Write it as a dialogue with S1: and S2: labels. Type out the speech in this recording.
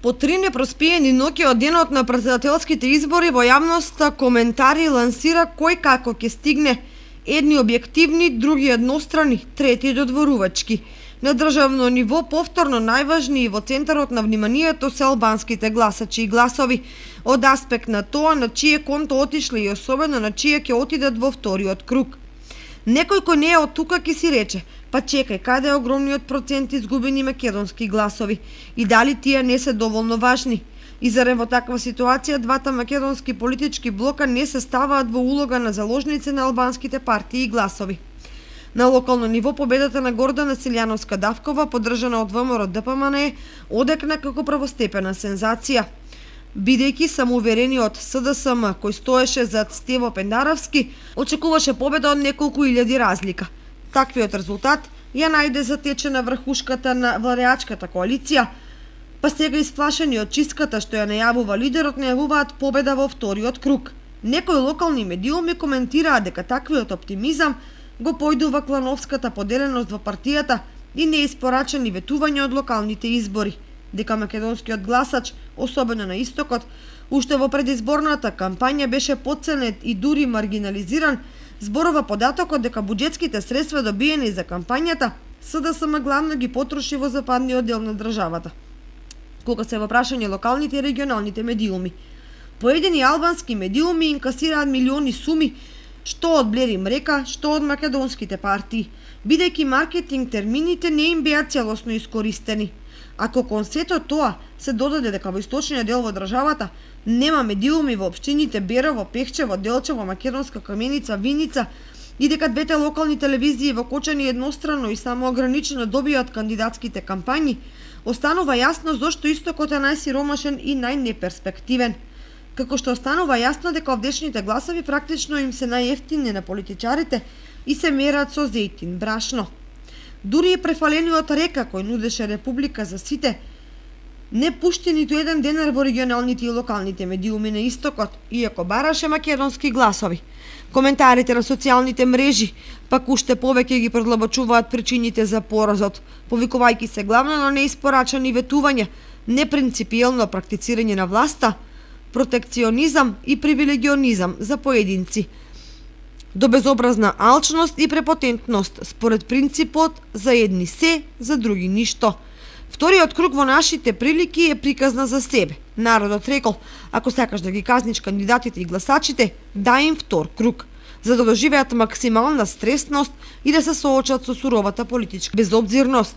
S1: По 3 непроспиени ноќи од денот на претседателските избори во јавноста коментари лансира кој како ќе стигне. Едни објективни, други еднострани, трети додворувачки. На државно ниво повторно најважни и во центарот на вниманието се албанските гласачи и гласови. Од аспект на тоа на чие конто отишле и особено на чие ќе отидат во вториот круг. Некој кој не е од тука ќе си рече: па чекај, каде е огромниот процент изгубени македонски гласови и дали тие не се доволно важни? И зарем во таква ситуација двата македонски политички блока не се ставаат во улога на заложници на албанските партии и гласови. На локално ниво победата на Гордана Силјановска-Давкова, поддржана од ВМРО-ДПМНЕ, одекна како првостепена сензација. Бидејќи самоуверениот СДСМ, кој стоеше зад Стево Пендаровски, очекуваше победа од неколку илјади разлика. Таквиот резултат ја најде затечена врхушката на владеачката коалиција, па сега исплашени од чистката што ја најавува лидерот, најавуваат победа во вториот круг. Некои локални медиуми коментираат дека таквиот оптимизам го појдува клановската поделеност во партијата и неиспорачени ветувања од локалните избори, дека македонскиот гласач, особено на истокот, уште во предизборната кампања беше потценет и дури маргинализиран, зборува податокот дека буџетските средства добиени за кампањата СДСМ главно ги потроши во западниот дел на државата. Кога се во прашање локалните и регионалните медиуми, поедини албански медиуми инкасираат милиони суми, што од Блер и Мрека, што од македонските партии, бидејќи маркетинг термините не им беа целосно искористени. Ако кон сето тоа се додаде дека во источниот дел во државата нема медиуми во општините Берово, Пехчево, Делчево, Македонска Каменица, Виница и дека двете локални телевизии во Кочани едностранно и само ограничено добијат кандидатските кампањи, останува јасно зошто истокот е најсиромашен и најнеперспективен. Како што останува јасно дека овдешните гласови практично им се најевтини на политичарите и се мерат со зејтин брашно. Дури и префалениот Река, кој нудеше Република за сите, не пушти ниту еден денар во регионалните и локалните медиуми на истокот, иако бараше македонски гласови. Коментарите на социјалните мрежи пак уште повеќе ги продлабочуваат причините за поразот, повикувајќи се главно на неиспорачани ветувања, непринципиелно практицирање на власта, протекционизам и привилегионизам за поединци, до безобразна алчност и препотентност според принципот за едни се, за други ништо. Вториот круг во нашите прилики е приказна за себе. Народот рекол: ако сакаш да ги казниш кандидатите и гласачите, дај им втор круг, за да доживеат максимална стресност и да се соочат со суровата политичка безобзирност.